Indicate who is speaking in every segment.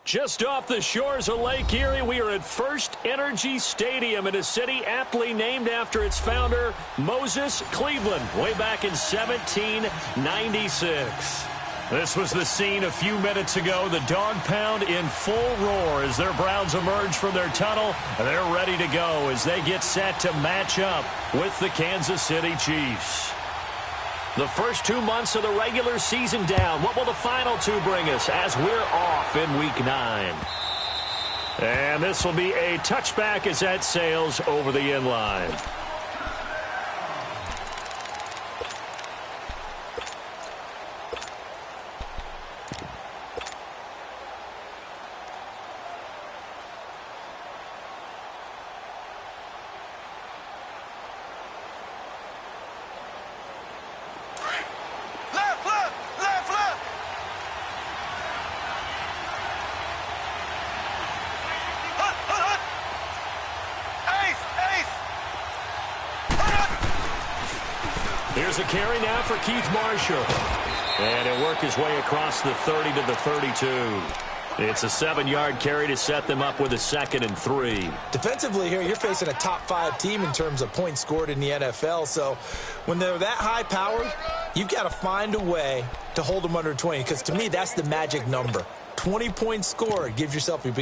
Speaker 1: Just off the shores of Lake Erie, we are at First Energy Stadium in a city aptly named after its founder, Moses Cleveland, way back in 1796. This was the scene a few minutes ago. The dog pound in full roar as their Browns emerge from their tunnel. They're ready to go as they get set to match up with the Kansas City Chiefs. The first 2 months of the regular season down. What will the final two bring us as we're off in Week 9? And this will be a touchback as that sails over the end line. Here's a carry now for Keith Marshall. And he'll work his way across the 30 to the 32. It's a 7-yard carry to set them up with a 2nd and 3.
Speaker 2: Defensively here, you're facing a top-5 team in terms of points scored in the NFL. So when they're that high-powered, you've got to find a way to hold them under 20. Because to me, that's the magic number. 20 points scored, you give yourself your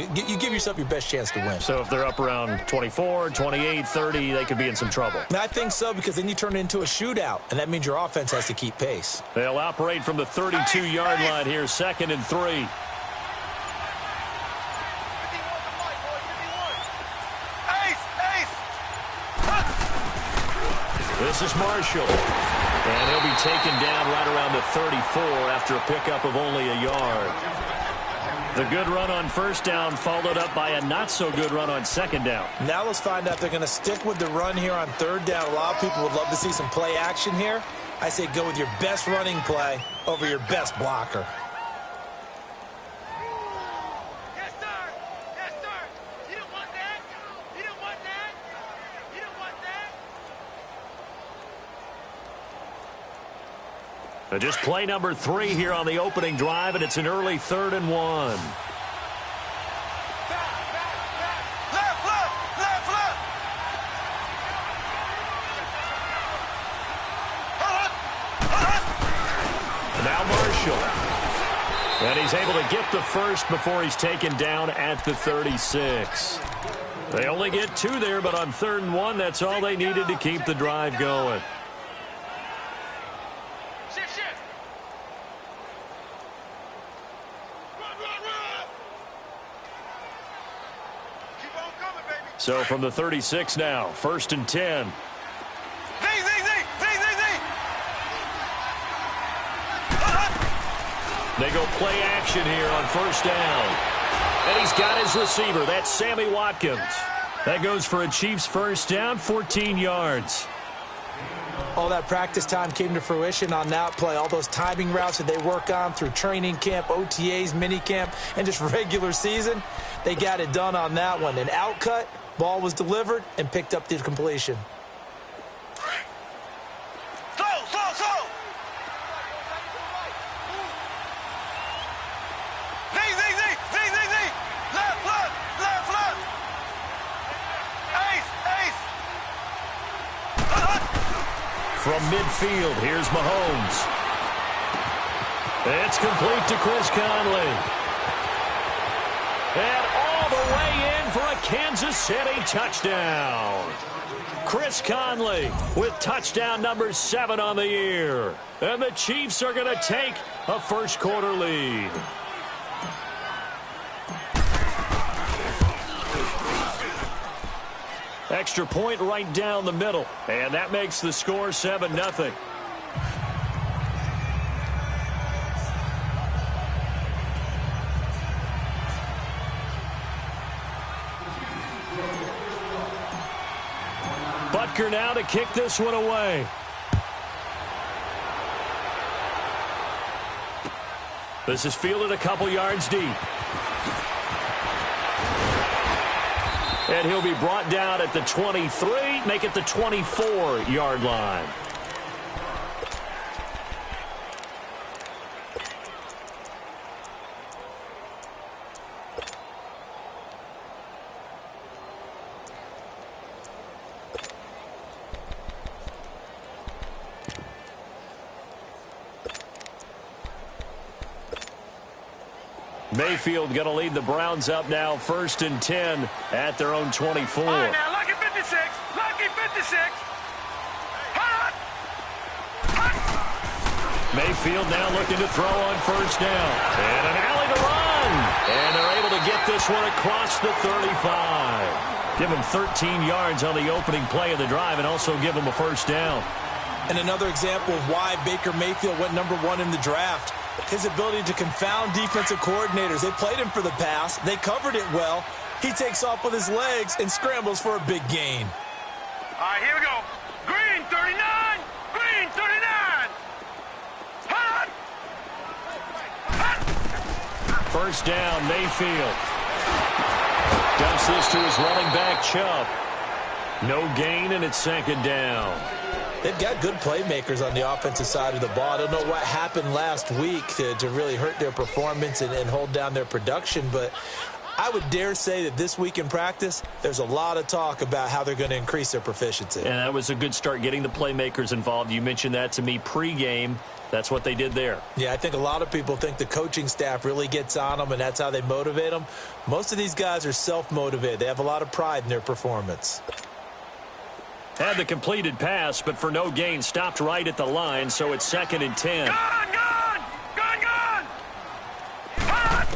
Speaker 2: best chance to win.
Speaker 1: So if they're up around 24, 28, 30, they could be in some trouble.
Speaker 2: I think so, because then you turn it into a shootout, and that means your offense has to keep pace.
Speaker 1: They'll operate from the 32-yard line here, 2nd and 3. This is Marshall. And he'll be taken down right around the 34 after a pickup of only a yard. The good run on first down followed up by a not-so-good run on 2nd down.
Speaker 2: Now let's find out if they're going to stick with the run here on 3rd down. A lot of people would love to see some play action here. I say go with your best running play over your best blocker.
Speaker 3: Yes, sir. Yes, sir. You don't want that. You don't want that. You don't want that.
Speaker 1: Just play number 3 here on the opening drive, and it's an early 3rd and 1. Now Marshall. And he's able to get the first before he's taken down at the 36. They only get 2 there, but on 3rd and 1, that's all they needed to keep the drive going. So from the 36 now, 1st and 10. They go play action here on 1st down. And he's got his receiver. That's Sammy Watkins. That goes for a Chiefs 1st down, 14 yards.
Speaker 2: All that practice time came to fruition on that play. All those timing routes that they work on through training camp, OTAs, minicamp, and just regular season, they got it done on that one. An outcut, ball was delivered, and picked up the completion.
Speaker 1: From midfield, here's Mahomes. It's complete to Chris Conley. And all the way in for a Kansas City touchdown. Chris Conley with touchdown number 7 on the year. And the Chiefs are going to take a first-quarter lead. Extra point right down the middle. And that makes the score 7-0. Butker now to kick this one away. This is fielded a couple yards deep. And he'll be brought down at the 23, make it the 24-yard line. Mayfield going to lead the Browns up now, 1st and 10 at their own 24.
Speaker 3: All right, now, lucky 56. Lucky 56. Hot. Hot.
Speaker 1: Mayfield now looking to throw on 1st down. And an alley to run. And they're able to get this one across the 35. Give him 13 yards on the opening play of the drive and also give him a 1st down.
Speaker 2: And another example of why Baker Mayfield went #1 in the draft. His ability to confound defensive coordinators. They played him for the pass. They covered it well. He takes off with his legs and scrambles for a big gain.
Speaker 3: All right, here we go. Green 39. Green 39. Hot. Hot.
Speaker 1: 1st down, Mayfield. Dumps this to his running back, Chubb. No gain, and it's 2nd down.
Speaker 2: They've got good playmakers on the offensive side of the ball. I don't know what happened last week to really hurt their performance and hold down their production, but I would dare say that this week in practice, there's a lot of talk about how they're going to increase their proficiency.
Speaker 1: And that was a good start, getting the playmakers involved. You mentioned that to me pregame. That's what they did there.
Speaker 2: Yeah, I think a lot of people think the coaching staff really gets on them, and that's how they motivate them. Most of these guys are self-motivated. They have a lot of pride in their performance.
Speaker 1: Had the completed pass, but for no gain, stopped right at the line, so it's 2nd and 10.
Speaker 3: Gone, gone. Gone, gone. Hot.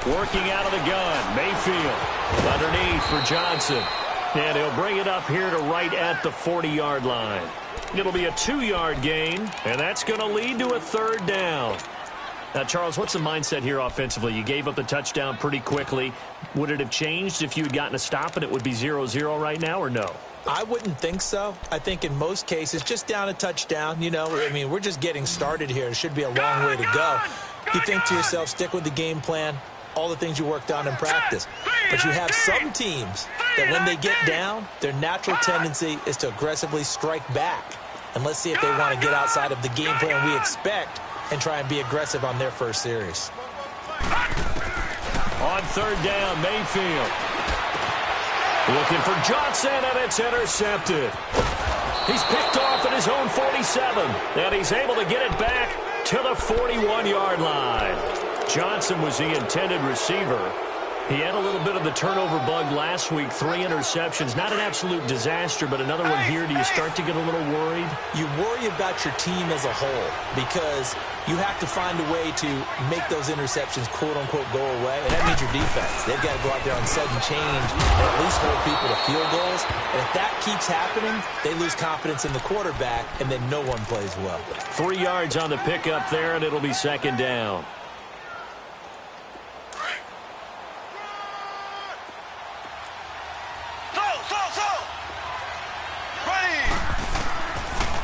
Speaker 1: Working out of the gun, Mayfield underneath for Johnson. And he'll bring it up here to right at the 40-yard line. It'll be a 2-yard gain, and that's going to lead to a 3rd down. Now, Charles, what's the mindset here offensively? You gave up the touchdown pretty quickly. Would it have changed if you had gotten a stop and it would be 0-0 right now, or no?
Speaker 2: I wouldn't think so. I think in most cases, just down a touchdown, you know, I mean, we're just getting started here. It should be a long way to go. You think to yourself, stick with the game plan, all the things you worked on in practice. But you have some teams that when they get down, their natural tendency is to aggressively strike back. And let's see if they want to get outside of the game plan we expect and try and be aggressive on their first series.
Speaker 1: On 3rd down, Mayfield. Looking for Johnson, and it's intercepted. He's picked off at his own 47, and he's able to get it back to the 41-yard line. Johnson was the intended receiver. He had a little bit of the turnover bug last week, 3 interceptions. Not an absolute disaster, but another one here. Do you start to get a little worried?
Speaker 2: You worry about your team as a whole because you have to find a way to make those interceptions, quote-unquote, go away, and that means your defense. They've got to go out there on sudden change and at least hold people to field goals. And if that keeps happening, they lose confidence in the quarterback, and then no one plays well.
Speaker 1: 3 yards on the pickup there, and it'll be 2nd down.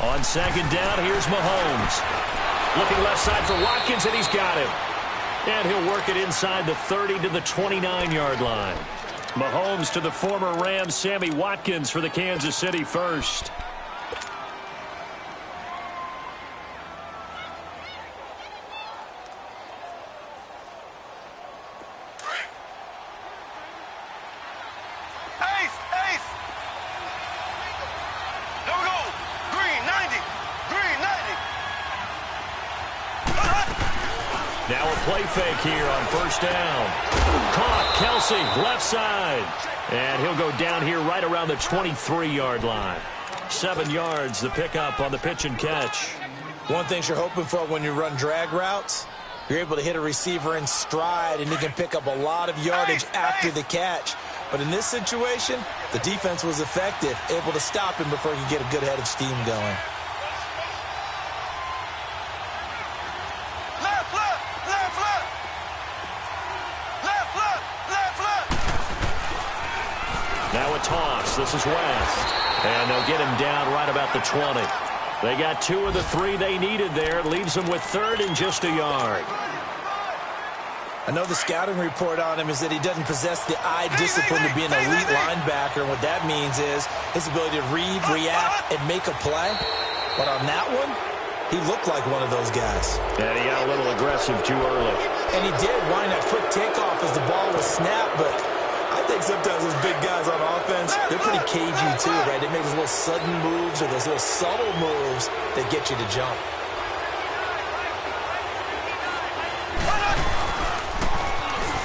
Speaker 1: On 2nd down, here's Mahomes. Looking left side for Watkins, and he's got him. And he'll work it inside the 30 to the 29-yard line. Mahomes to the former Rams, Sammy Watkins for the Kansas City first. Now a play fake here on 1st down. Caught, Kelsey, left side. And he'll go down here right around the 23-yard line. 7 yards, the pickup on the pitch and catch.
Speaker 2: One thing you're hoping for when you run drag routes, you're able to hit a receiver in stride, and he can pick up a lot of yardage after the catch. But in this situation, the defense was effective, able to stop him before he could get a good head of steam going.
Speaker 1: Now a toss. This is West. And they'll get him down right about the 20. They got 2 of the 3 they needed there. It leaves them with 3rd and just a yard.
Speaker 2: I know the scouting report on him is that he doesn't possess the eye discipline to be an elite linebacker. And what that means is his ability to read, react, and make a play. But on that one, he looked like one of those guys.
Speaker 1: And he got a little aggressive too early.
Speaker 2: And he did, wanting that quick takeoff as the ball was snapped, but I think sometimes those big guys on offense, they're pretty cagey too, right? They make those little sudden moves or those little subtle moves that get you to jump.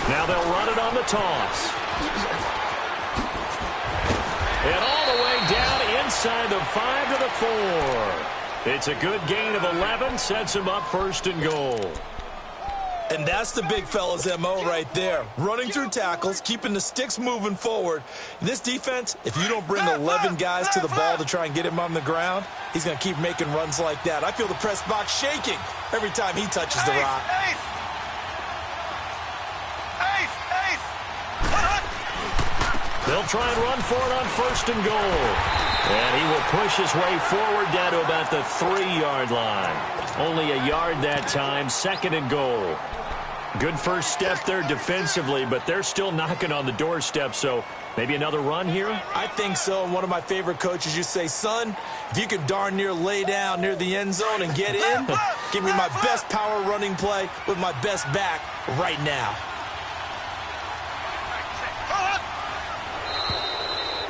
Speaker 1: Now they'll run it on the toss. And all the way down inside the 5 to the 4. It's a good gain of 11, sets him up first and goal.
Speaker 2: And that's the big fella's MO right there. Running through tackles, keeping the sticks moving forward. This defense, if you don't bring 11 guys to the ball to try and get him on the ground, he's going to keep making runs like that. I feel the press box shaking every time he touches the rock.
Speaker 1: They'll try and run for it on first and goal. And he will push his way forward down to about the 3-yard line. Only a yard that time, second and goal. Good first step there defensively, but they're still knocking on the doorstep, so maybe another run here?
Speaker 2: I think so. And one of my favorite coaches used to say, son, if you can darn near lay down near the end zone and get in, give me my best power running play with my best back right now.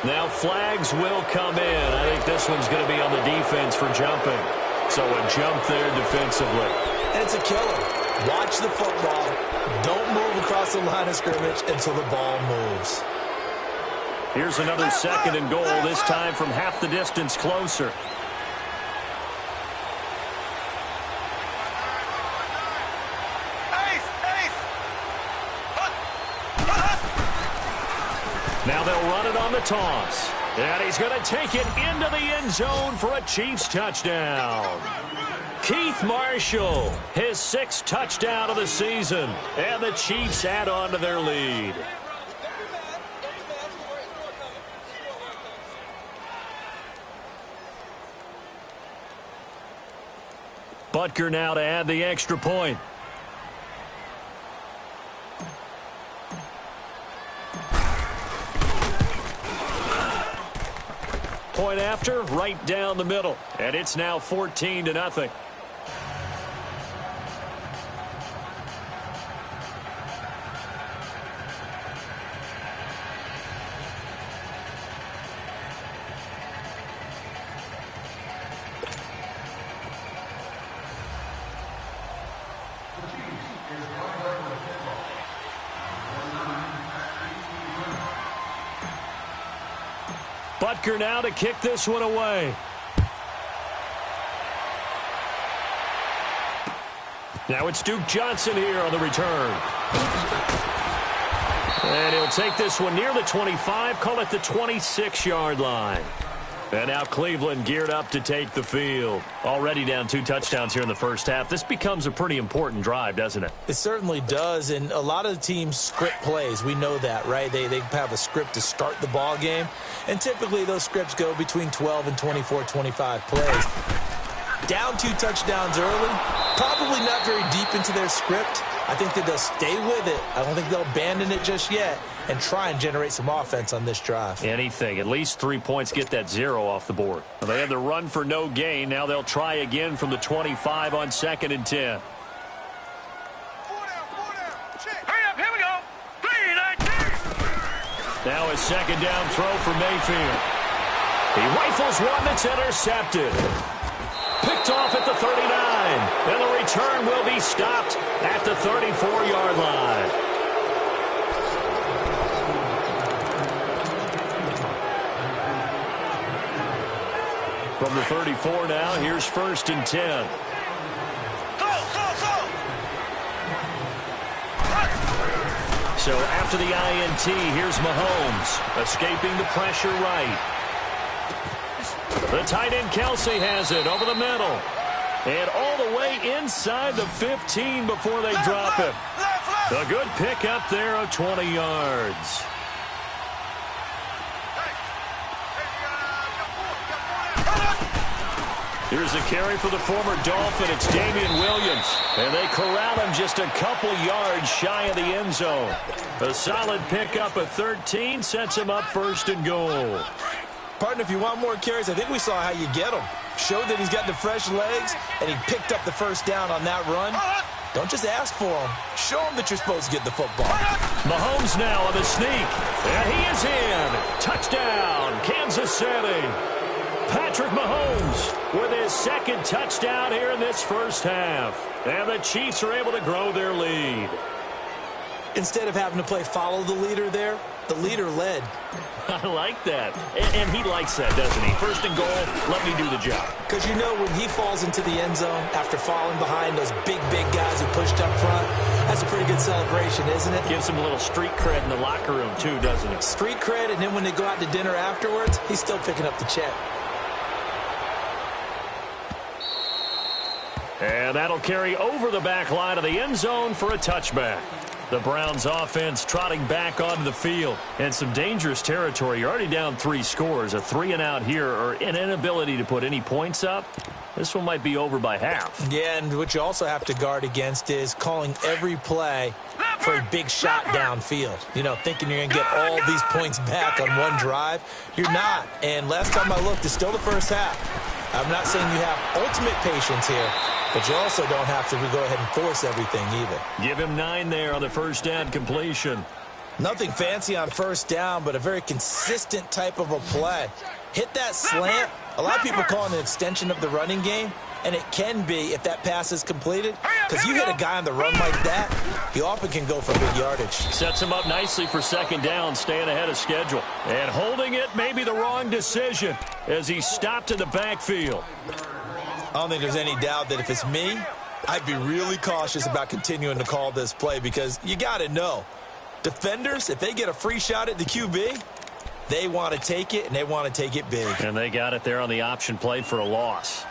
Speaker 1: Now flags will come in. I think this one's going to be on the defense for jumping. So a jump there defensively.
Speaker 2: And it's a killer. Watch the football. Don't move across the line of scrimmage until the ball moves.
Speaker 1: Here's another second and goal, this time from half the distance closer. Now they'll run it on the toss. And he's going to take it into the end zone for a Chiefs touchdown. Keith Marshall, his 6th touchdown of the season. And the Chiefs add on to their lead. Butker now to add the extra point. Point after, right down the middle. And it's now 14-0. Butker now to kick this one away. Now it's Duke Johnson here on the return. And he'll take this one near the 25, call it the 26-yard line. And now Cleveland geared up to take the field. Already down 2 touchdowns here in the first half. This becomes a pretty important drive, doesn't it?
Speaker 2: It certainly does, and a lot of the teams script plays. We know that, right? They have a script to start the ball game, and typically those scripts go between 12 and 24, 25 plays. Down 2 touchdowns early, probably not very deep into their script. I think that they'll stay with it. I don't think they'll abandon it just yet and try and generate some offense on this drive.
Speaker 1: Anything. At least 3 points, get that 0 off the board. Well, they had the run for no gain. Now they'll try again from the 25 on 2nd and 10.
Speaker 3: Hurry up, here we go. 3-19.
Speaker 1: Now a 2nd down throw for Mayfield. He rifles one that's intercepted. Picked off at the 39. And the return will be stopped at the 34-yard line. From the 34 now, here's 1st and 10.
Speaker 3: Go.
Speaker 1: So after the INT, here's Mahomes, escaping the pressure right. The tight end Kelsey has it over the middle. And all the way inside the 15 before they drop him. A good pick up there of 20 yards. Here's a carry for the former Dolphin. It's Damian Williams. And they corral him just a couple yards shy of the end zone. A solid pickup of 13 sets him up 1st and goal.
Speaker 2: Partner, if you want more carries, I think we saw how you get them. Showed that he's got the fresh legs, and he picked up the 1st down on that run. Don't just ask for them. Show them that you're supposed to get the football.
Speaker 1: Mahomes now on the sneak. And he is in. Touchdown, Kansas City. Patrick Mahomes with his 2nd touchdown here in this first half. And the Chiefs are able to grow their lead.
Speaker 2: Instead of having to play follow the leader there, the leader led.
Speaker 1: I like that. And he likes that, doesn't he? First and goal, let me do the job.
Speaker 2: Because you know when he falls into the end zone after falling behind those big guys who pushed up front, that's a pretty good celebration, isn't it?
Speaker 1: Gives him a little street cred in the locker room, too, doesn't it?
Speaker 2: Street cred, and then when they go out to dinner afterwards, he's still picking up the check.
Speaker 1: And that'll carry over the back line of the end zone for a touchback. The Browns offense trotting back onto the field. And some dangerous territory. You're already down 3 scores. A 3-and-out here, or an inability to put any points up. This one might be over by half.
Speaker 2: Yeah, and what you also have to guard against is calling every play for a big shot downfield. You know, thinking you're going to get all these points back on one drive. You're not. And last time I looked, it's still the first half. I'm not saying you have ultimate patience here, but you also don't have to go ahead and force everything either.
Speaker 1: Give him 9 there on the first down completion.
Speaker 2: Nothing fancy on first down, but a very consistent type of a play. Hit that slant. A lot of people call it an extension of the running game, and it can be if that pass is completed. Because you hit a guy on the run like that, he often can go for big yardage.
Speaker 1: Sets him up nicely for second down, staying ahead of schedule. And holding it may be the wrong decision as he stopped in the backfield.
Speaker 2: I don't think there's any doubt that if it's me, I'd be really cautious about continuing to call this play because you got to know, defenders, if they get a free shot at the QB, they want to take it, and they want to take it big.
Speaker 1: And they got it there on the option play for a loss.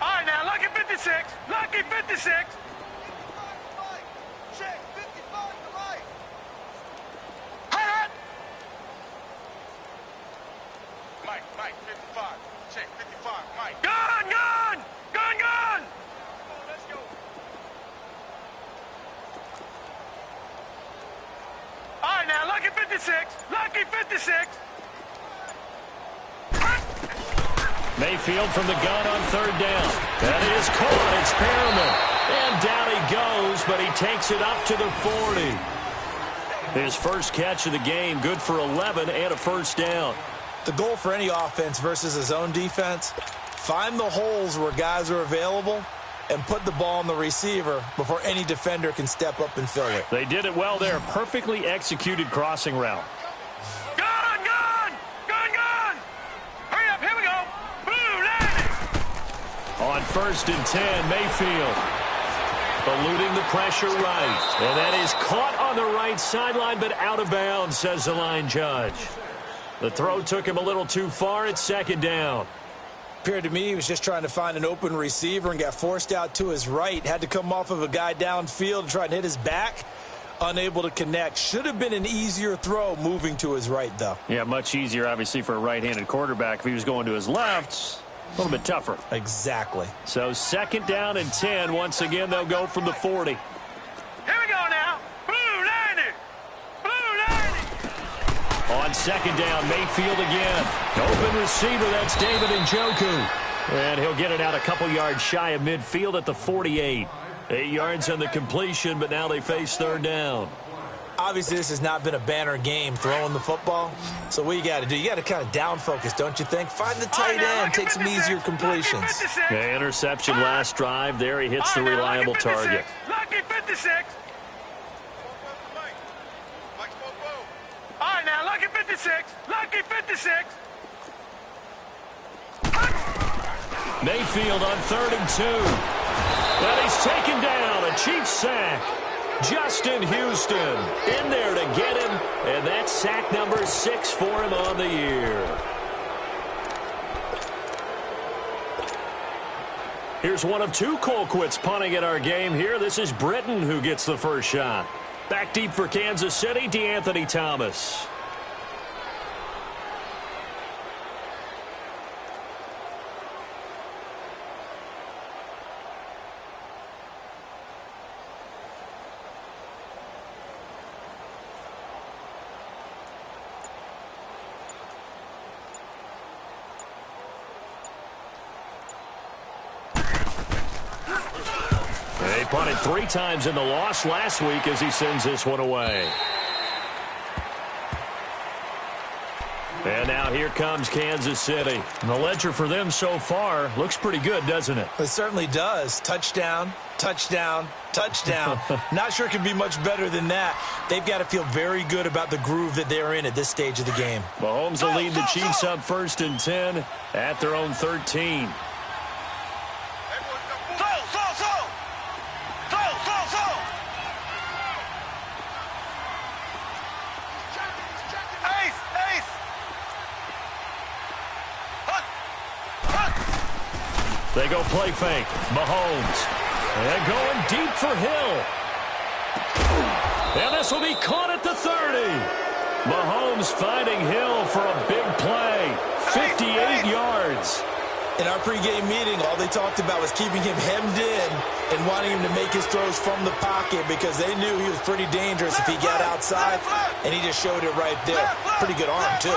Speaker 3: All right, now, lucky 56. Lucky 56. Check, 55 to right. Hot. Mike, 55. Check, 55, Mike. Gone, gone. Gone, gone. Let's go. All right, now, lucky 56. Lucky 56.
Speaker 1: Mayfield from the gun on third down. That is caught. It's Perriman. And down he goes, but he takes it up to the 40. His first catch of the game, good for 11 and a first down.
Speaker 2: The goal for any offense versus his own defense, find the holes where guys are available and put the ball on the receiver before any defender can step up and fill it.
Speaker 1: They did it well there. Perfectly executed crossing route.
Speaker 3: Gone, gone. Gone, gone. Hurry up, here we go. Blue landing.
Speaker 1: On first and 10, Mayfield eluding the pressure right. And that is caught on the right sideline, but out of bounds, says the line judge. The throw took him a little too far at second down.
Speaker 2: Appeared to me he was just trying to find an open receiver and got forced out to his right. Had to come off of a guy downfield and try and hit his back. Unable to connect. Should have been an easier throw moving to his right, though.
Speaker 1: Yeah, much easier, obviously, for a right-handed quarterback. If he was going to his left, a little bit tougher.
Speaker 2: Exactly.
Speaker 1: So second down and 10. Once again, they'll go from the 40.
Speaker 3: Here we go now. Blue landing. Blue landing.
Speaker 1: On second down, Mayfield again. Open receiver, that's David Njoku. And he'll get it out a couple yards shy of midfield at the 48. 8 yards on the completion, but now they face third down.
Speaker 2: Obviously, this has not been a banner game throwing the football. So what you got to do, you got to kind of down focus, don't you think? Find the tight end, take some easier completions.
Speaker 1: The interception last drive. There he hits the reliable target.
Speaker 3: Lucky 56. All right, now, lucky 56. Lucky 56.
Speaker 1: Mayfield on 3rd and 2. And he's taken down. A Chiefs sack. Justin Houston in there to get him. And that's sack number 6 for him on the year. Here's one of 2 Colquitts punting at our game here. This is Britton who gets the first shot. Back deep for Kansas City, DeAnthony Thomas. They punted 3 times in the loss last week as he sends this one away. And now here comes Kansas City. And the ledger for them so far looks pretty good, doesn't it?
Speaker 2: It certainly does. Touchdown, touchdown, touchdown. Not sure it can be much better than that. They've got to feel very good about the groove that they're in at this stage of the game.
Speaker 1: Mahomes will lead the Chiefs up 1st and 10 at their own 13. They go play fake. Mahomes. And going deep for Hill. And this will be caught at the 30. Mahomes finding Hill for a big play. 58 yards.
Speaker 2: In our pregame meeting, all they talked about was keeping him hemmed in and wanting him to make his throws from the pocket because they knew he was pretty dangerous if he got outside, and he just showed it right there. Pretty good arm, too.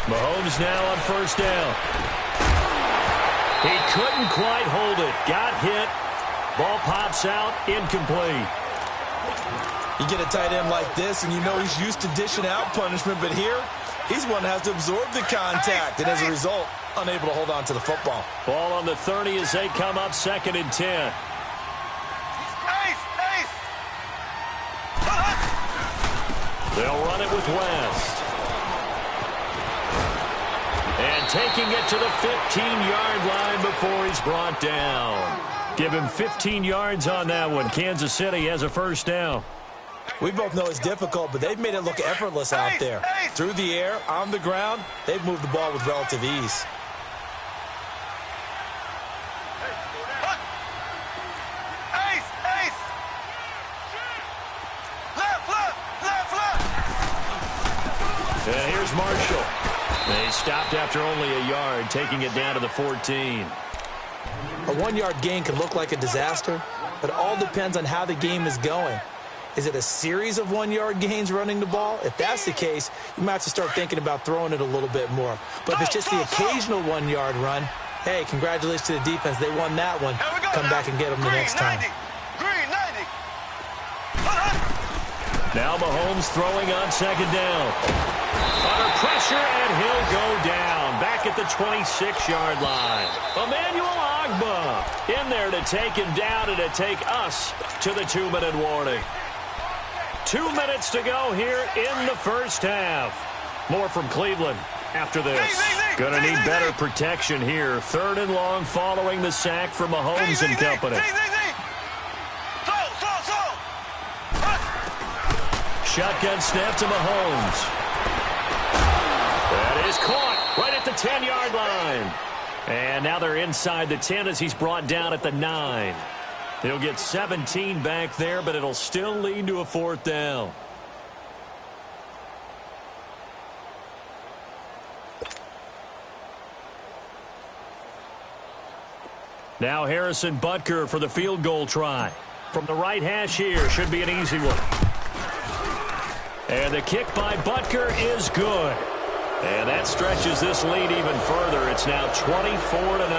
Speaker 1: Mahomes now on 1st down. He couldn't quite hold it. Got hit. Ball pops out. Incomplete.
Speaker 2: You get a tight end like this, and you know he's used to dishing out punishment, but here, he's one that has to absorb the contact, and as a result, unable to hold on to the football.
Speaker 1: Ball on the 30 as they come up 2nd and 10. They'll run it with West. And taking it to the 15-yard line before he's brought down. Give him 15 yards on that one. Kansas City has a 1st down.
Speaker 2: We both know it's difficult, but they've made it look effortless out there. Through the air, on the ground, they've moved the ball with relative ease.
Speaker 1: And here's Marshall. They stopped after only a yard, taking it down to the 14.
Speaker 2: A 1-yard gain can look like a disaster, but it all depends on how the game is going. Is it a series of 1-yard gains running the ball? If that's the case, you might have to start thinking about throwing it a little bit more. But if it's just the occasional 1-yard run, hey, congratulations to the defense. They won that one. Come back and get them the next time.
Speaker 1: Now Mahomes throwing on 2nd down. Under pressure, and he'll go down. Back at the 26-yard line. Emmanuel Ogbah in there to take him down and to take us to the 2-minute warning. 2 minutes to go here in the 1st half. More from Cleveland after this. Gonna need better protection here. 3rd and long following the sack from Mahomes and company. Shotgun snap to Mahomes. That is caught right at the 10-yard line. And now they're inside the 10 as he's brought down at the 9. He'll get 17 back there, but it'll still lead to a 4th down. Now Harrison Butker for the field goal try. From the right hash here, should be an easy one. And the kick by Butker is good. And that stretches this lead even further. It's now 24-0.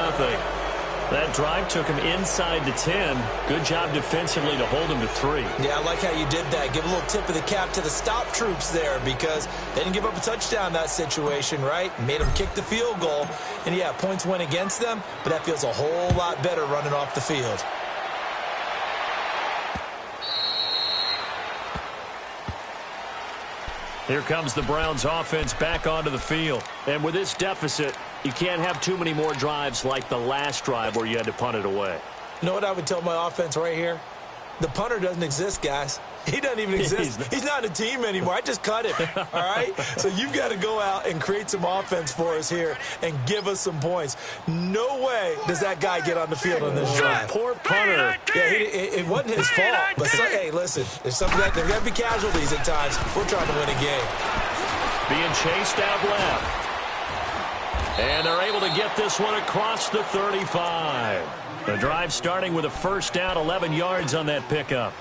Speaker 1: That drive took him inside the 10. Good job defensively to hold him to 3.
Speaker 2: Yeah, I like how you did that. Give a little tip of the cap to the stop troops there because they didn't give up a touchdown in that situation, right? Made them kick the field goal. And, yeah, points went against them, but that feels a whole lot better running off the field.
Speaker 1: Here comes the Browns offense back onto the field. And with this deficit, you can't have too many more drives like the last drive where you had to punt it away.
Speaker 2: You know what I would tell my offense right here? The punter doesn't exist, guys. He doesn't even exist. He's not a team anymore. I just cut him, all right? So you've got to go out and create some offense for us here and give us some points. No way does that guy get on the field on this drive.
Speaker 1: Poor punter.
Speaker 2: Yeah, it wasn't his fault. But, hey, listen, there's got to be casualties at times. We're trying to win a game.
Speaker 1: Being chased out left. And they're able to get this one across the 35. The drive starting with a 1st down, 11 yards on that pickup.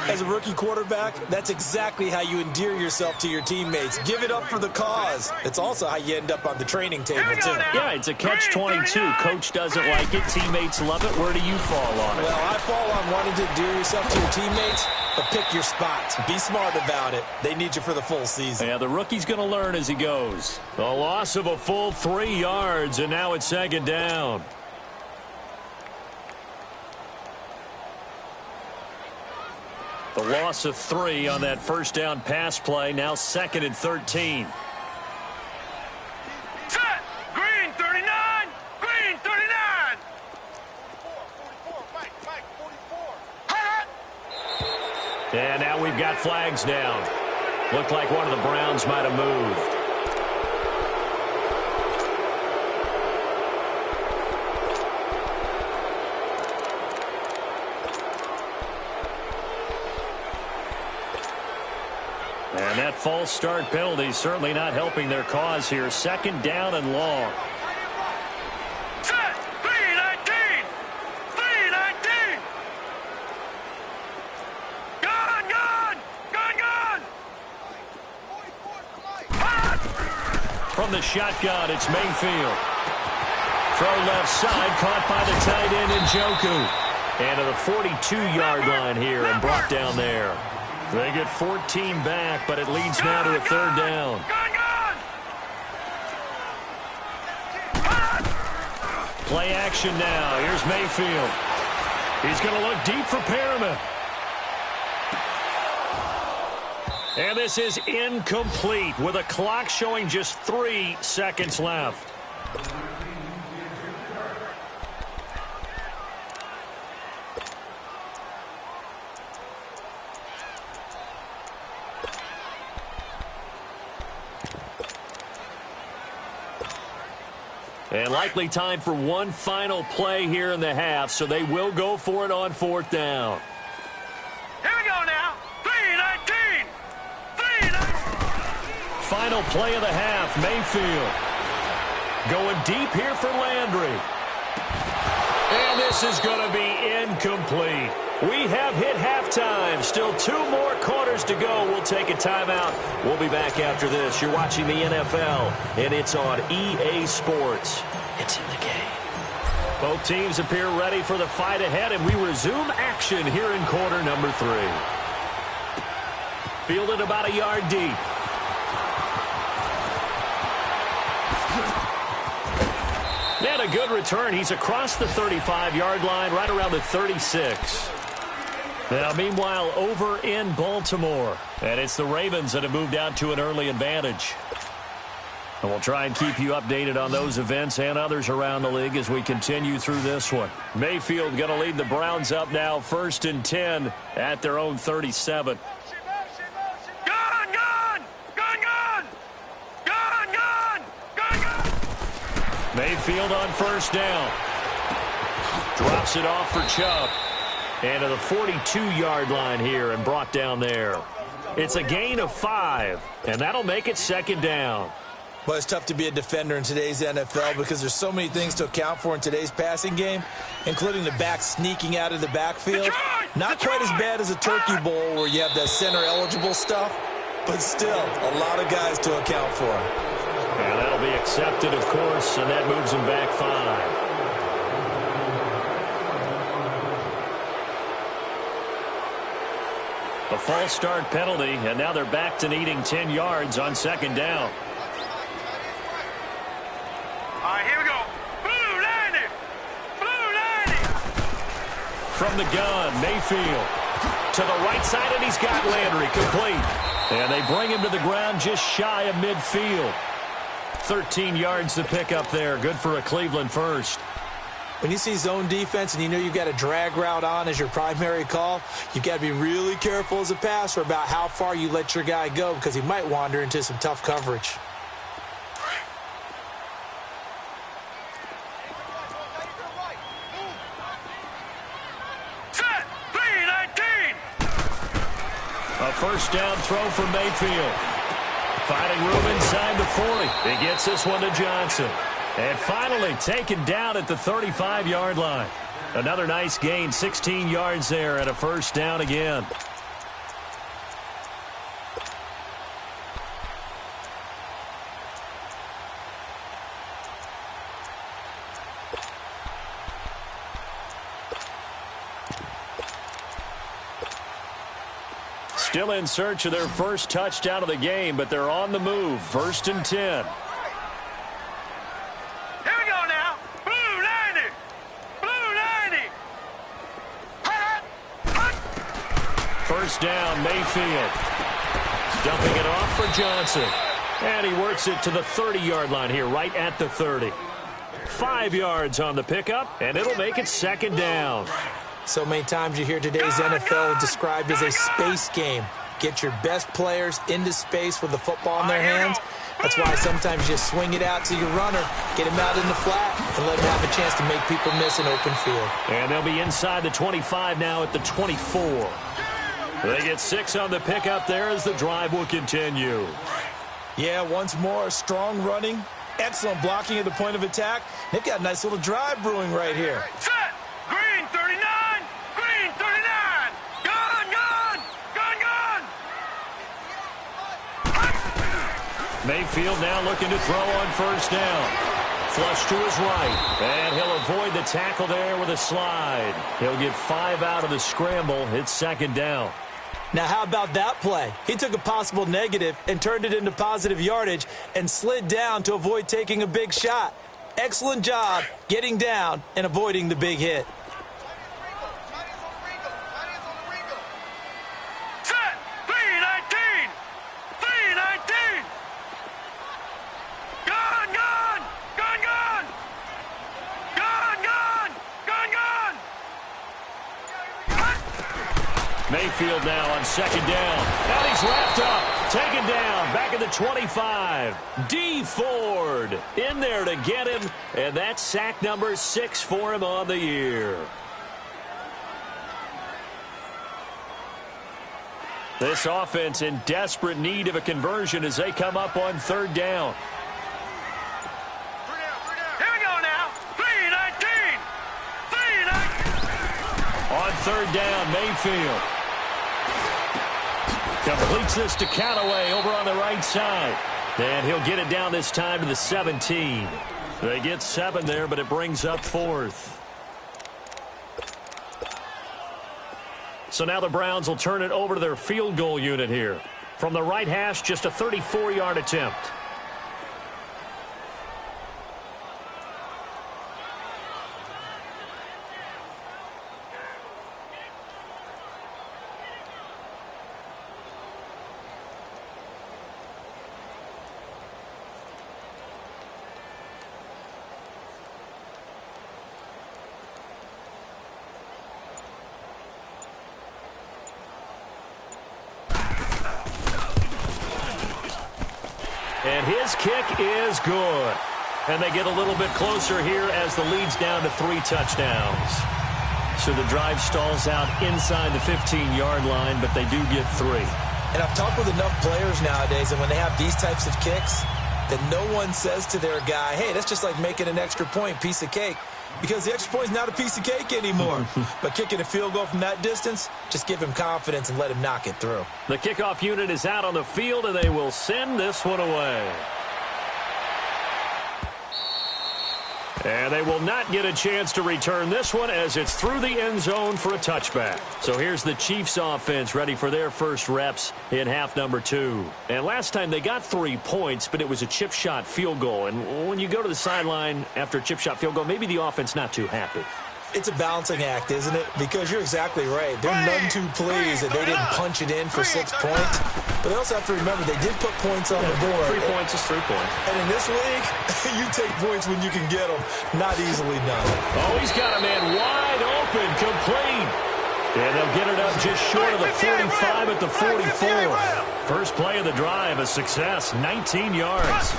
Speaker 2: As a rookie quarterback, that's exactly how you endear yourself to your teammates. Give it up for the cause. It's also how you end up on the training table, too.
Speaker 1: Yeah, it's a catch-22. Coach doesn't like it. Teammates love it. Where do you fall on it?
Speaker 2: Well, I fall on wanting to endear yourself to your teammates but pick your spots. Be smart about it. They need you for the full season.
Speaker 1: Yeah, the rookie's going to learn as he goes. A loss of a full 3 yards, and now it's second down. The loss of 3 on that first down pass play. Now 2nd and 13.
Speaker 3: Set! Green 39! Green 39! 44, Mike, 44. Hot!
Speaker 1: And now we've got flags down. Looked like one of the Browns might have moved. And that false start penalty certainly not helping their cause here. 2nd down and long.
Speaker 3: Set! 319! 319! Gone! Gone! Gone! Gone! Hot!
Speaker 1: From the shotgun, it's Mayfield. Throw left side, caught by the tight end Njoku. And to the 42-yard line here and brought down there. They get 14 back, but it leads now to a 3rd down. Play action now. Here's Mayfield. He's going to look deep for Perriman. And this is incomplete with a clock showing just 3 seconds left. And likely time for one final play here in the half, so they will go for it on 4th down.
Speaker 3: Here we go now. 319! 319!
Speaker 1: Final play of the half, Mayfield. Going deep here for Landry. And this is going to be incomplete. We have hit halftime. Still 2 more quarters to go. We'll take a timeout. We'll be back after this. You're watching the NFL, and it's on EA Sports. It's in the game. Both teams appear ready for the fight ahead, and we resume action here in quarter number 3. Fielded about a yard deep. And a good return. He's across the 35-yard line, right around the 36. Now, meanwhile, over in Baltimore. And it's the Ravens that have moved out to an early advantage. And we'll try and keep you updated on those events and others around the league as we continue through this one. Mayfield going to lead the Browns up now, 1st and 10 at their own 37.
Speaker 3: Gone! Gone! Gone! Gone! Gone! Gone! Gone! Gone!
Speaker 1: Mayfield on 1st down. Drops it off for Chubb. And to the 42-yard line here and brought down there. It's a gain of 5, and that'll make it 2nd down.
Speaker 2: Well, it's tough to be a defender in today's NFL because there's so many things to account for in today's passing game, including the back sneaking out of the backfield. Not quite as bad as a Turkey Bowl where you have that center-eligible stuff, but still a lot of guys to account for.
Speaker 1: And that'll be accepted, of course, and that moves him back 5. A false start penalty, and now they're back to needing 10 yards on 2nd down.
Speaker 3: All right, here we go. Blue landing! Blue landing!
Speaker 1: From the gun, Mayfield. To the right side, and he's got Landry complete. And they bring him to the ground just shy of midfield. 13 yards to pick up there. Good for a Cleveland first.
Speaker 2: When you see zone defense and you know you've got a drag route on as your primary call, you've got to be really careful as a passer about how far you let your guy go because he might wander into some tough coverage.
Speaker 3: Set! 319!
Speaker 1: A 1st down throw from Mayfield. Finding room inside the 40. He gets this one to Johnson. And finally taken down at the 35-yard line. Another nice gain, 16 yards there and a 1st down again. Still in search of their first touchdown of the game, but they're on the move. 1st and 10.
Speaker 3: Here we go now. Blue 90. Blue 90.
Speaker 1: First down, Mayfield. Dumping it off for Johnson. And he works it to the 30-yard line here, right at the 30. 5 yards on the pickup, and it'll make it 2nd down.
Speaker 2: So many times you hear today's NFL described as a space game. Get your best players into space with the football in their hands. That's why sometimes you just swing it out to your runner, get him out in the flat, and let him have a chance to make people miss an open field.
Speaker 1: And they'll be inside the 25 now at the 24. They get 6 on the pickup there as the drive will continue.
Speaker 2: Yeah, once more, strong running, excellent blocking at the point of attack. They've got a nice little drive brewing right here.
Speaker 3: Set. Green 39. Green 39. Gun, gun. Gun, gun.
Speaker 1: Mayfield now looking to throw on 1st down. Flush to his right. And he'll avoid the tackle there with a slide. He'll get 5 out of the scramble. It's 2nd down.
Speaker 2: Now, how about that play? He took a possible negative and turned it into positive yardage and slid down to avoid taking a big shot. Excellent job getting down and avoiding the big hit.
Speaker 3: Set. 319. 319. Gun, gun. Gun, gun. Gun, gun. Gun, gun.
Speaker 1: Mayfield now on 2nd down. And he's wrapped up. Taken down. Back at the 25. D. Ford in there to get him. And that's sack number 6 for him on the year. This offense in desperate need of a conversion as they come up on 3rd down.
Speaker 3: Here we go now. 319. 319.
Speaker 1: On 3rd down, Mayfield. Completes this to Callaway over on the right side. And he'll get it down this time to the 17. They get 7 there, but it brings up 4th. So now the Browns will turn it over to their field goal unit here. From the right hash, just a 34-yard attempt. And his kick is good. And they get a little bit closer here as the lead's down to 3 touchdowns. So the drive stalls out inside the 15-yard line, but they do get 3.
Speaker 2: And I've talked with enough players nowadays, and when they have these types of kicks, that no one says to their guy, hey, that's just like making an extra point, piece of cake. Because the extra point is not a piece of cake anymore. But kicking a field goal from that distance, just give him confidence and let him knock it through.
Speaker 1: The kickoff unit is out on the field, and they will send this one away. And they will not get a chance to return this one as it's through the end zone for a touchback. So here's the Chiefs offense ready for their first reps in half number 2. And last time they got 3 points, but it was a chip shot field goal. And when you go to the sideline after a chip shot field goal, maybe the offense not too happy.
Speaker 2: It's a balancing act, isn't it? Because you're exactly right. They're none too pleased that they didn't punch it in for 6 points. But they also have to remember they did put points on the board.
Speaker 1: 3 points is 3 points.
Speaker 2: And in this league, you take points when you can get them. Not easily done.
Speaker 1: Oh, he's got a man wide open, complete. And they'll get it up just short of the 45 at the 44. First play of the drive, a success, 19 yards.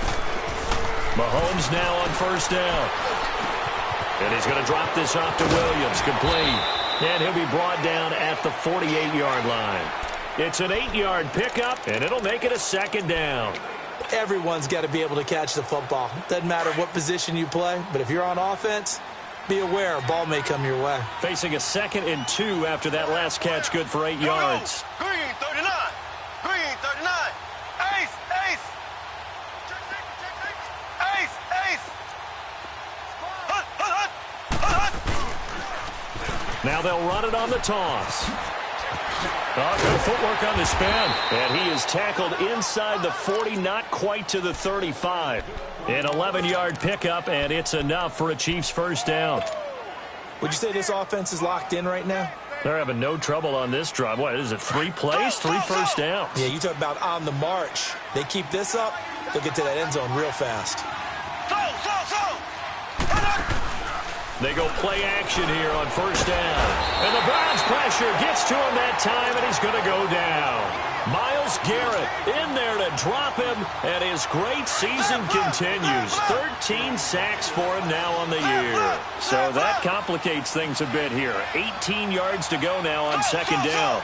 Speaker 1: Mahomes now on 1st down. And he's going to drop this off to Williams, complete. And he'll be brought down at the 48-yard line. It's an 8-yard pickup, and it'll make it a 2nd down.
Speaker 2: Everyone's got to be able to catch the football. Doesn't matter what position you play, but if you're on offense, be aware a ball may come your way.
Speaker 1: Facing a 2nd and 2 after that last catch, good for 8 yards.
Speaker 3: Green 39. Green 39. Ace, ace. Ace, ace. Hut, hut, hut, hut.
Speaker 1: Now they'll run it on the toss. Oh, good footwork on the spin. And he is tackled inside the 40, not quite to the 35. An 11-yard pickup, and it's enough for a Chiefs first down.
Speaker 2: Would you say this offense is locked in right now?
Speaker 1: They're having no trouble on this drive. What is it, 3 plays, 3 first downs?
Speaker 2: Yeah, you talk about on the march. They keep this up, they'll get to that end zone real fast.
Speaker 1: They go play action here on first down. And the Browns pressure gets to him that time, and he's going to go down. Myles Garrett in there to drop him, and his great season continues. 13 sacks for him now on the year. So that complicates things a bit here. 18 yards to go now on second down.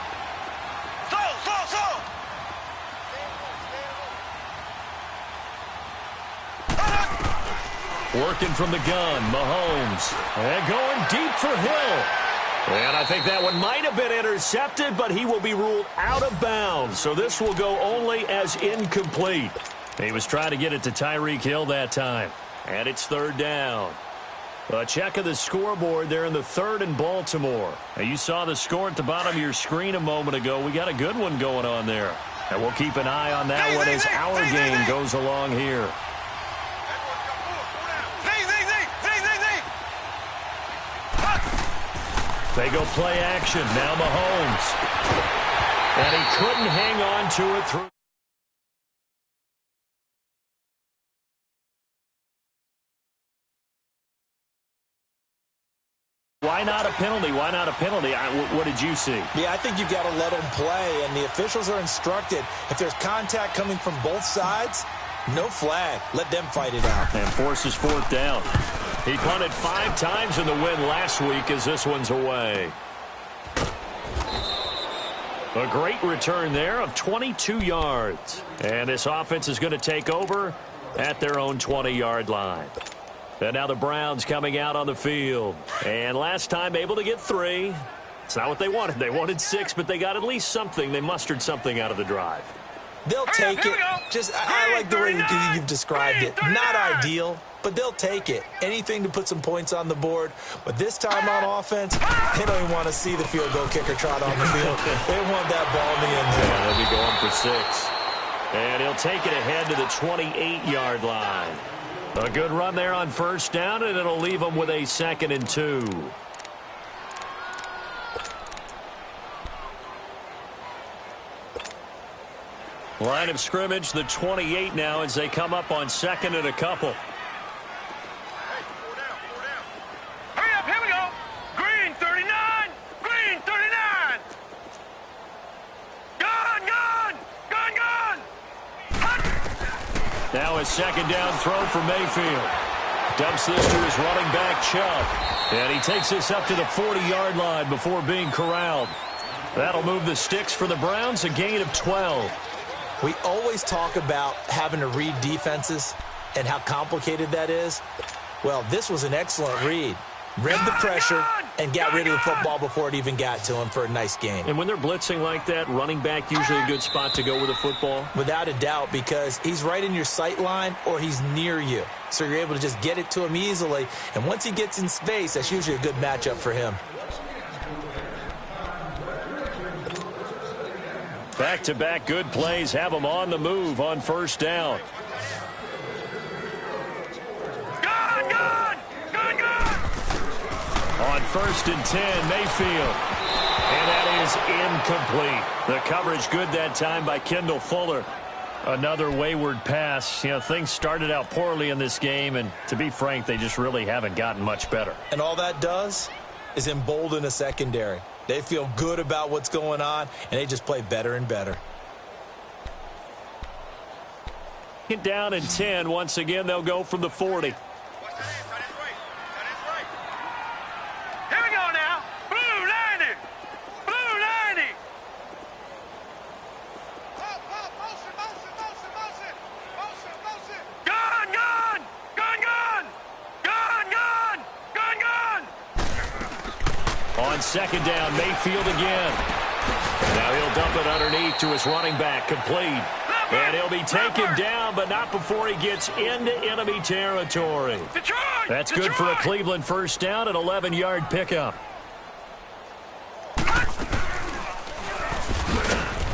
Speaker 1: Working from the gun, Mahomes. And going deep for Hill. And I think that one might have been intercepted, but he will be ruled out of bounds. So this will go only as incomplete. He was trying to get it to Tyreek Hill that time. And it's third down. A check of the scoreboard there in the third in Baltimore. Now you saw the score at the bottom of your screen a moment ago. We got a good one going on there. And we'll keep an eye on that one as our game goes along here. They go play action. Now Mahomes. And he couldn't hang on to it through. Why not a penalty? Why not a penalty? What did you see?
Speaker 2: Yeah, I think you've got to let them play, and the officials are instructed. If there's contact coming from both sides, no flag. Let them fight it out.
Speaker 1: And forces fourth down. He punted 5 times in the win last week as this one's away. A great return there of 22 yards. And this offense is going to take over at their own 20-yard line. And now the Browns coming out on the field. And last time able to get 3. It's not what they wanted. They wanted 6, but they got at least something. They mustered something out of the drive.
Speaker 2: They'll take it. I like the way you've described it. Not ideal, but they'll take it. Anything to put some points on the board. But this time on offense, they don't even want to see the field goal kicker trot on the field. They want that ball in the end zone.
Speaker 1: Yeah, they'll be going for 6. And he'll take it ahead to the 28-yard line. A good run there on first down, and it'll leave them with a 2nd and 2. Line of scrimmage, the 28 now as they come up on 2nd and a couple.
Speaker 3: Hurry up, here we go. Green 39, green 39. Gun, gun, gun, gun. Hut.
Speaker 1: Now a 2nd down throw for Mayfield. Dumps this to his running back, Chubb. And he takes this up to the 40-yard line before being corralled. That'll move the sticks for the Browns, a gain of 12.
Speaker 2: We always talk about having to read defenses and how complicated that is. Well, this was an excellent read. Read the pressure and got rid of the football before it even got to him for a nice gain.
Speaker 1: And when they're blitzing like that, running back usually a good spot to go with the football?
Speaker 2: Without a doubt, because he's right in your sight line or he's near you. So you're able to just get it to him easily. And once he gets in space, that's usually a good matchup for him.
Speaker 1: Back-to-back good plays have them on the move on first down.
Speaker 3: Gun, gun, gun, gun.
Speaker 1: On 1st and 10, Mayfield. And that is incomplete. The coverage good that time by Kendall Fuller. Another wayward pass. You know, things started out poorly in this game, and to be frank, they just really haven't gotten much better.
Speaker 2: And all that does is embolden a secondary. They feel good about what's going on, and they just play better and better.
Speaker 1: Down in 10. Once again, they'll go from the 40.
Speaker 3: Here we go now. Blue 90. Blue 90. Gun, gun, gun, gun. Gun, gun, gun, gun.
Speaker 1: On 2nd down, Mayfield again. Now he'll dump it underneath to his running back, complete. And he'll be taken down, but not before he gets into enemy territory.
Speaker 3: Detroit.
Speaker 1: That's good for a Cleveland first down, an 11-yard pickup.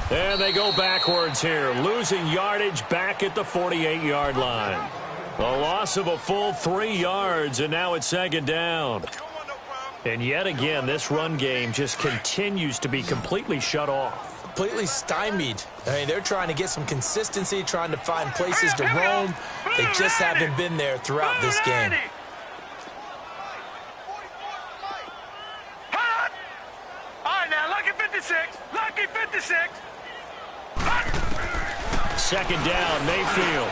Speaker 1: And they go backwards here, losing yardage back at the 48-yard line. A loss of a full 3 yards, and now it's second down. And yet again, this run game just continues to be completely shut off.
Speaker 2: Completely stymied. I mean, they're trying to get some consistency, trying to find places to roam. They just haven't been there throughout this game.
Speaker 3: All right, now, lucky 56. Lucky 56.
Speaker 1: Second down, Mayfield.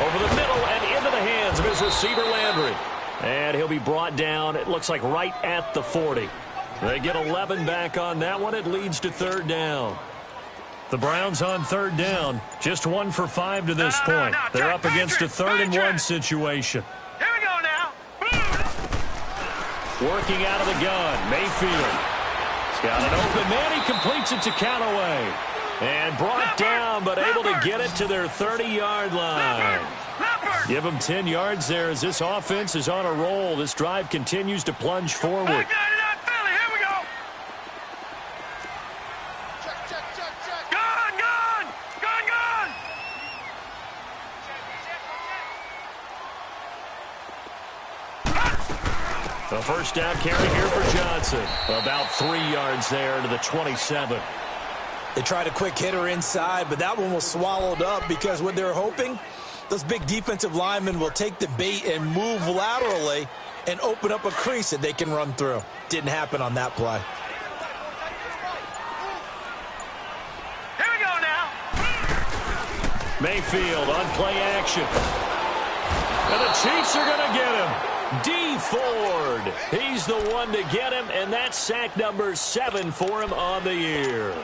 Speaker 1: Over the middle and into the hands of his receiver, Landry. And he'll be brought down, it looks like, right at the 40. They get 11 back on that one. It leads to third down. The Browns on third down. Just 1 for 5 to this point. They're up against a 3rd-and-1 situation.
Speaker 3: Here we go now.
Speaker 1: Working out of the gun, Mayfield. He's got an open man. He completes it to Callaway. And brought down, but able to get it to their 30-yard line. Give them 10 yards there as this offense is on a roll. This drive continues to plunge forward. A first down carry here for Johnson. About 3 yards there to the 27.
Speaker 2: They tried a quick hitter inside, but that one was swallowed up because what they're hoping, those big defensive linemen will take the bait and move laterally and open up a crease that they can run through. Didn't happen on that play.
Speaker 3: Here we go now.
Speaker 1: Mayfield on play action. And the Chiefs are going to get him. D. Ford. He's the one to get him, and that's sack number 7 for him on the year.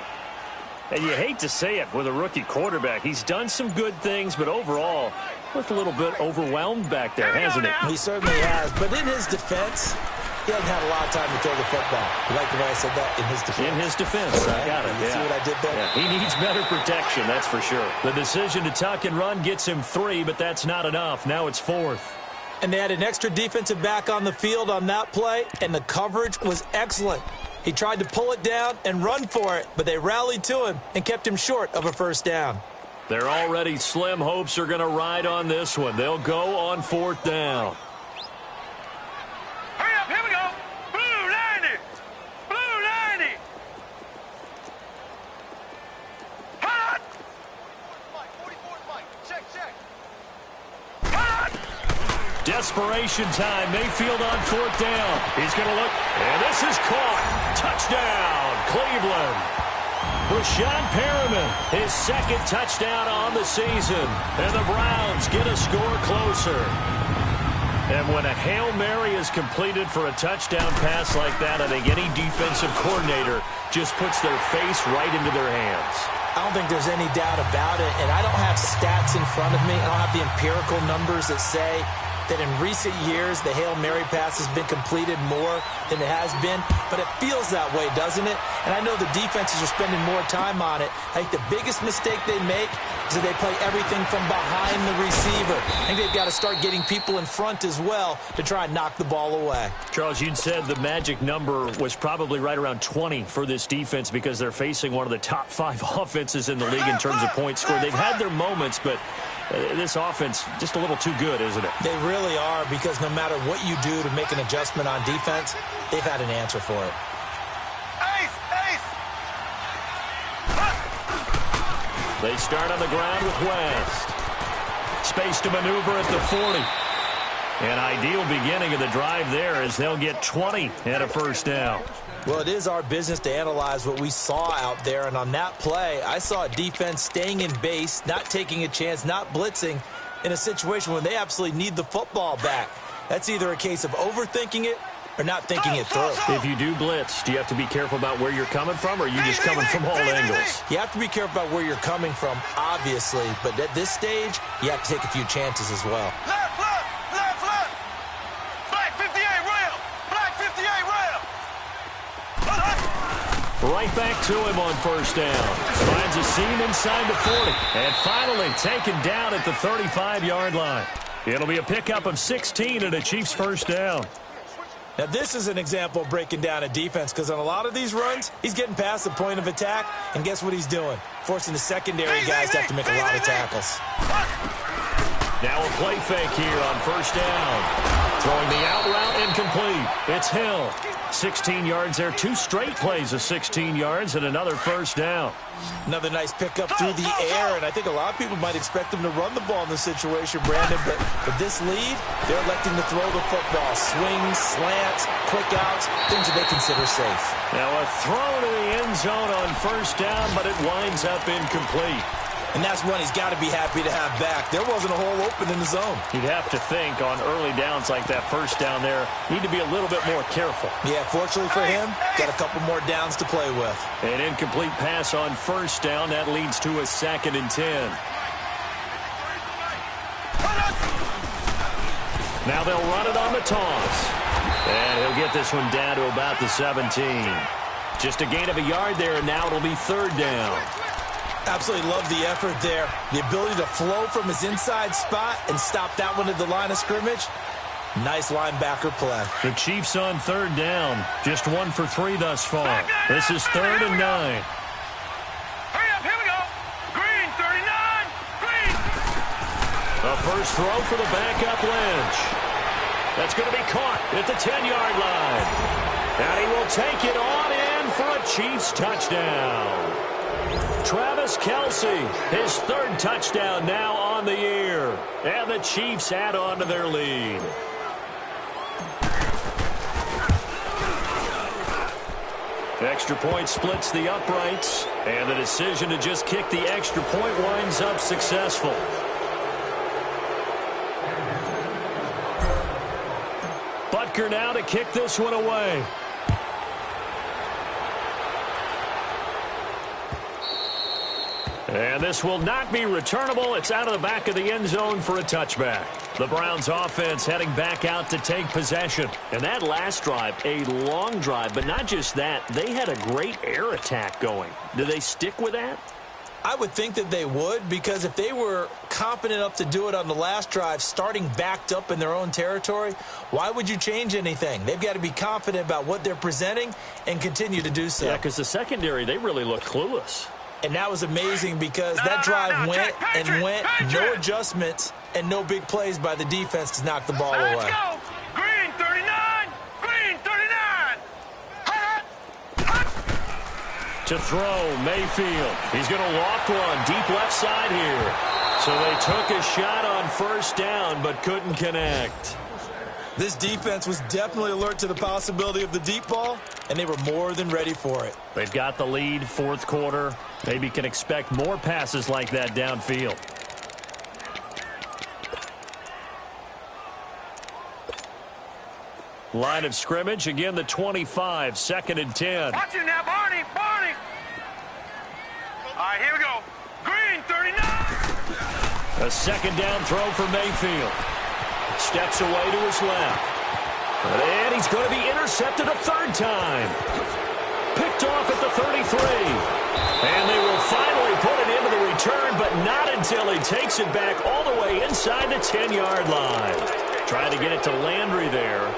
Speaker 1: And you hate to say it with a rookie quarterback. He's done some good things, but overall, looked a little bit overwhelmed back there, hasn't he?
Speaker 2: He certainly has. But in his defense, he hasn't had a lot of time to throw the football. You like the way I said that? In his defense.
Speaker 1: In his defense. I got it.
Speaker 2: You see what I did there?
Speaker 1: Yeah, he needs better protection, that's for sure. The decision to tuck and run gets him 3, but that's not enough. Now it's 4th.
Speaker 2: And they had an extra defensive back on the field on that play, and the coverage was excellent. He tried to pull it down and run for it, but they rallied to him and kept him short of a first down.
Speaker 1: Their already slim hopes are going to ride on this one. They'll go on 4th down.
Speaker 3: Hurry up, here we go. Blue 90. Blue 90. Hot. 44 Mike. Check. Hot.
Speaker 1: Desperation time. Mayfield on 4th down. He's going to look, and this is caught. Touchdown, Cleveland. Brashad Perriman, his 2nd touchdown on the season. And the Browns get a score closer. And when a Hail Mary is completed for a touchdown pass like that, I think any defensive coordinator just puts their face right into their hands.
Speaker 2: I don't think there's any doubt about it, and I don't have stats in front of me. I don't have the empirical numbers that say that in recent years the Hail Mary pass has been completed more than it has been, but it feels that way, doesn't it? And I know the defenses are spending more time on it. I think the biggest mistake they make is that they play everything from behind the receiver. I think they've got to start getting people in front as well to try and knock the ball away.
Speaker 1: Charles, you'd said the magic number was probably right around 20 for this defense because they're facing one of the top 5 offenses in the league in terms of points scored. They've had their moments, but this offense just a little too good, isn't it?
Speaker 2: They really are, because no matter what you do to make an adjustment on defense, they've had an answer for it.
Speaker 3: Ace.
Speaker 1: They start on the ground with West. Space to maneuver at the 40. An ideal beginning of the drive there as they'll get 20 and a first down.
Speaker 2: Well, it is our business to analyze what we saw out there, and on that play, I saw a defense staying in base, not taking a chance, not blitzing in a situation when they absolutely need the football back. That's either a case of overthinking it or not thinking it through.
Speaker 1: If you do blitz, do you have to be careful about where you're coming from, or are you just coming from all angles?
Speaker 2: You have to be careful about where you're coming from, obviously, but at this stage, you have to take a few chances as well.
Speaker 3: Left. Black 58 rail. Black 58 rail.
Speaker 1: Right back to him on first down. Finds a seam inside the 40. And finally taken down at the 35-yard line. It'll be a pickup of 16 and a Chiefs first down.
Speaker 2: Now, this is an example of breaking down a defense because on a lot of these runs, he's getting past the point of attack, and guess what he's doing? Forcing the secondary guys to have to make a lot of tackles.
Speaker 1: Now a play fake here on first down. Throwing the out route incomplete. It's Hill. 16 yards there. 2 straight plays of 16 yards and another first down.
Speaker 2: Another nice pickup through the air, and I think a lot of people might expect him to run the ball in this situation, Brandon, but with this lead, they're electing to throw the football. Swings, slants, quick outs, things that they consider safe.
Speaker 1: Now a throw to the end zone on first down, but it winds up incomplete.
Speaker 2: And that's one he's got to be happy to have back. There wasn't a hole open in the zone.
Speaker 1: You'd have to think on early downs like that first down there, need to be a little bit more careful.
Speaker 2: Yeah, fortunately for him, got a couple more downs to play with.
Speaker 1: An incomplete pass on first down. That leads to a 2nd and 10. Now they'll run it on the toss. And he'll get this one down to about the 17. Just a gain of a yard there, and now it'll be 3rd down.
Speaker 2: Absolutely love the effort there. The ability to flow from his inside spot and stop that one at the line of scrimmage. Nice linebacker play.
Speaker 1: The Chiefs on 3rd down. Just 1 for 3 thus far. This is 3rd and 9.
Speaker 3: Hurry up, here we go. Green, 39. Green.
Speaker 1: The first throw for the backup Lynch. That's going to be caught at the 10-yard line. And he will take it on in for a Chiefs touchdown. Travis Kelce, his 3rd touchdown now on the year. And the Chiefs add on to their lead. Extra point splits the uprights. And the decision to just kick the extra point winds up successful. Butker now to kick this one away. And this will not be returnable. It's out of the back of the end zone for a touchback. The Browns offense heading back out to take possession. And that last drive, a long drive, but not just that. They had a great air attack going. Do they stick with that?
Speaker 2: I would think that they would, because if they were confident enough to do it on the last drive, starting backed up in their own territory, why would you change anything? They've got to be confident about what they're presenting and continue to do so.
Speaker 1: Yeah, because the secondary, they really look clueless.
Speaker 2: And that was amazing because that drive went and went, no adjustments and no big plays by the defense to knock the ball away.
Speaker 3: Let's go. Green, 39. Green, 39.
Speaker 1: To throw, Mayfield. He's going to loft one deep left side here. So they took a shot on first down but couldn't connect.
Speaker 2: This defense was definitely alert to the possibility of the deep ball, and they were more than ready for it.
Speaker 1: They've got the lead, 4th quarter. Maybe can expect more passes like that downfield. Line of scrimmage, again the 25, 2nd and 10.
Speaker 3: Watch it now, Barney. Barney. All right, here we go. Green, 39.
Speaker 1: A 2nd down throw for Mayfield. Steps away to his left. And he's going to be intercepted a 3rd time. Picked off at the 33. And they will finally put it into the return, but not until he takes it back all the way inside the 10-yard line. Trying to get it to Landry there.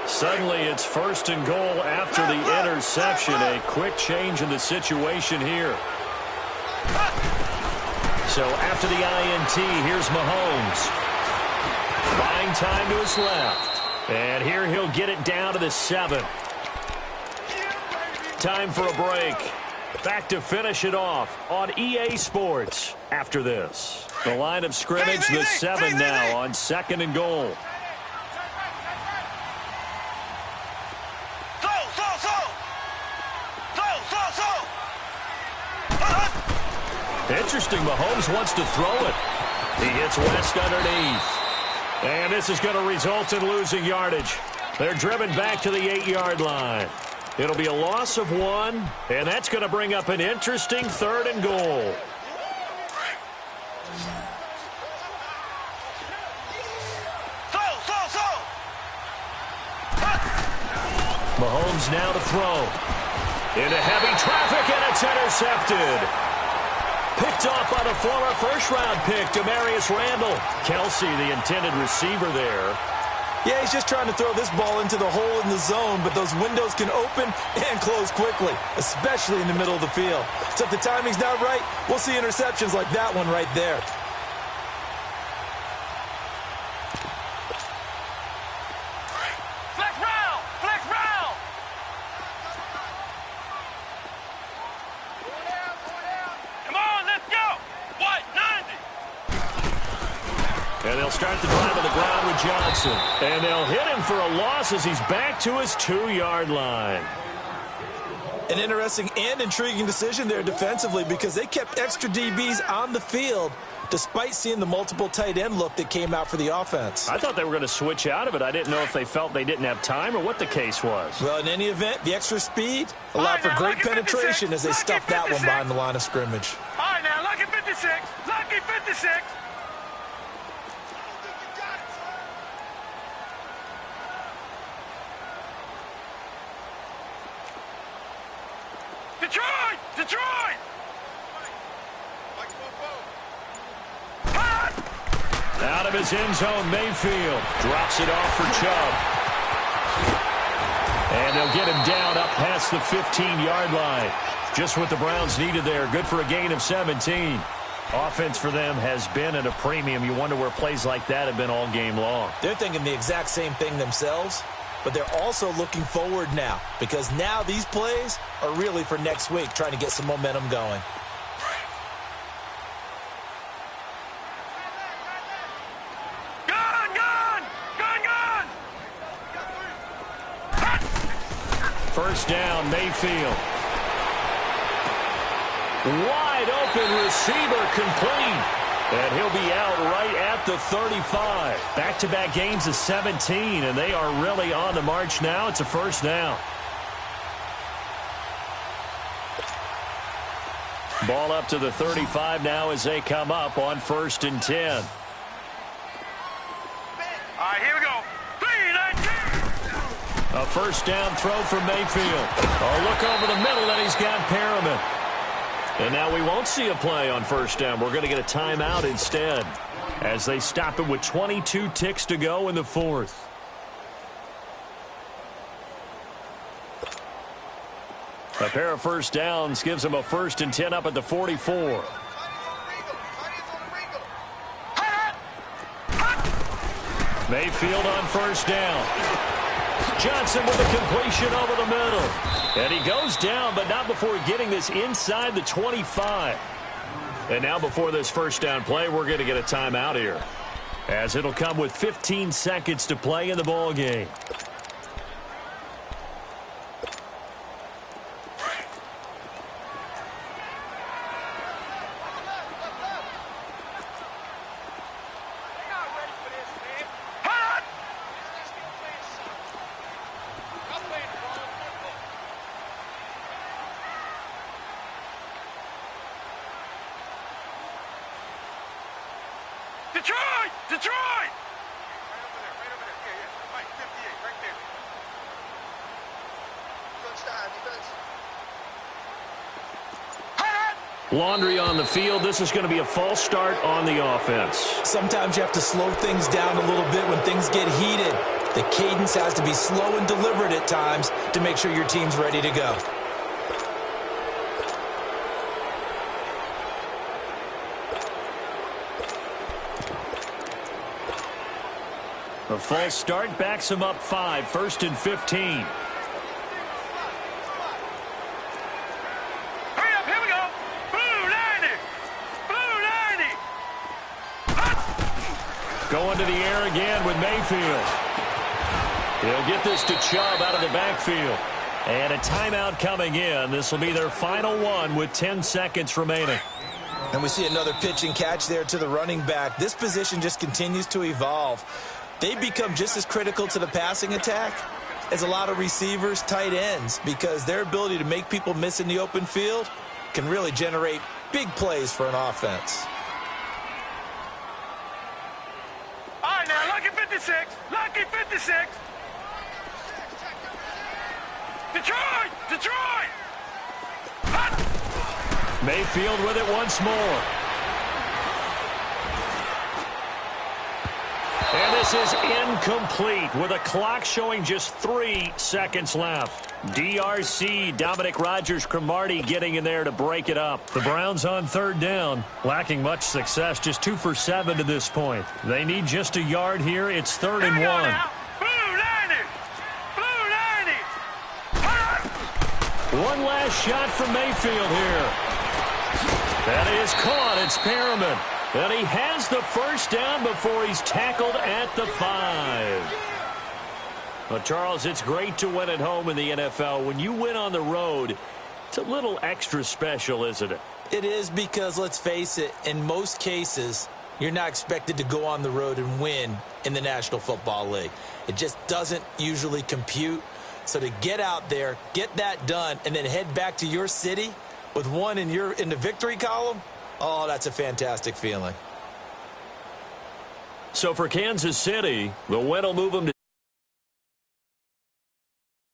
Speaker 1: Suddenly it's 1st and goal after the interception. A quick change in the situation here. So after the INT, here's Mahomes. Buying time to his left. And here he'll get it down to the 7. Time for a break. Back to finish it off on EA Sports after this. The line of scrimmage, the 7 now on 2nd and goal. Interesting, Mahomes wants to throw it. He hits West underneath. And this is going to result in losing yardage. They're driven back to the 8-yard line. It'll be a loss of 1, and that's going to bring up an interesting 3rd and goal. Mahomes now to throw. Into heavy traffic, and it's intercepted. Picked off by the former first-round pick, Demarius Randall. Kelce, the intended receiver there.
Speaker 2: Yeah, he's just trying to throw this ball into the hole in the zone, but those windows can open and close quickly, especially in the middle of the field. So if the timing's not right, we'll see interceptions like that one right there.
Speaker 3: Flex round! Flex round! Come on, let's go! What? 90!
Speaker 1: And they'll start the drive on the ground with Johnson. And they'll hit him for a loss as he's back to his 2-yard line.
Speaker 2: An interesting and intriguing decision there defensively because they kept extra DBs on the field despite seeing the multiple tight end look that came out for the offense.
Speaker 1: I thought they were going to switch out of it. I didn't know if they felt they didn't have time or what the case was.
Speaker 2: Well, in any event, the extra speed allowed for great penetration as they stuffed that one behind the line of scrimmage.
Speaker 3: All right, now, lucky 56. Lucky 56. Detroit! Detroit!
Speaker 1: Out of his end zone, Mayfield drops it off for Chubb. And they'll get him down up past the 15-yard line. Just what the Browns needed there. Good for a gain of 17. Offense for them has been at a premium. You wonder where plays like that have been all game long.
Speaker 2: They're thinking the exact same thing themselves, but they're also looking forward now because now these plays are really for next week, trying to get some momentum going.
Speaker 1: First down, Mayfield. Wide open receiver complete. And he'll be out right at the 35. Back-to-back gains of 17, and they are really on the march now. It's a first down. Ball up to the 35 now as they come up on 1st and 10.
Speaker 3: All right, here we go. 3-19.
Speaker 1: A first down throw for Mayfield. Oh, look over the middle, and he's got Perriman. And now we won't see a play on first down. We're going to get a timeout instead as they stop it with 22 ticks to go in the 4th. A pair of first downs gives them a 1st and 10 up at the 44. Mayfield on first down. Johnson with a completion over the middle. And he goes down, but not before getting this inside the 25. And now before this first down play, we're going to get a timeout here, as it'll come with 15 seconds to play in the ball game.
Speaker 3: Detroit! Detroit! Right over there. Yeah. Right, 58, right there. Touchdown, defense.
Speaker 1: Laundry on the field. This is going to be a false start on the offense.
Speaker 2: Sometimes you have to slow things down a little bit when things get heated. The cadence has to be slow and deliberate at times to make sure your team's ready to go.
Speaker 1: A false start backs him up 5, 1st and 15.
Speaker 3: Hurry up, here we go. Blue 90. Blue 90.
Speaker 1: Going to the air again with Mayfield. He'll get this to Chubb out of the backfield. And a timeout coming in. This will be their final one with 10 seconds remaining.
Speaker 2: And we see another pitch and catch there to the running back. This position just continues to evolve. They've become just as critical to the passing attack as a lot of receivers, tight ends, because their ability to make people miss in the open field can really generate big plays for an offense.
Speaker 3: All right, now, lucky 56. Lucky 56. Detroit! Detroit!
Speaker 1: Mayfield with it once more. And This is incomplete with a clock showing just 3 seconds left. DRC, Dominic Rodgers-Cromartie getting in there to break it up. The Browns on third down, lacking much success, just 2 for 7 to this point. They need just a yard here. It's 3rd and 1. One last shot from Mayfield here. That is caught. It's Perriman. And he has the first down before he's tackled at the 5. Well, Charles, it's great to win at home in the NFL. When you win on the road, it's a little extra special, isn't it?
Speaker 2: It is, because, let's face it, in most cases, you're not expected to go on the road and win in the National Football League. It just doesn't usually compute. So to get out there, get that done, and then head back to your city with one in the victory column, oh, that's a fantastic feeling.
Speaker 1: So for Kansas City, the win will move them to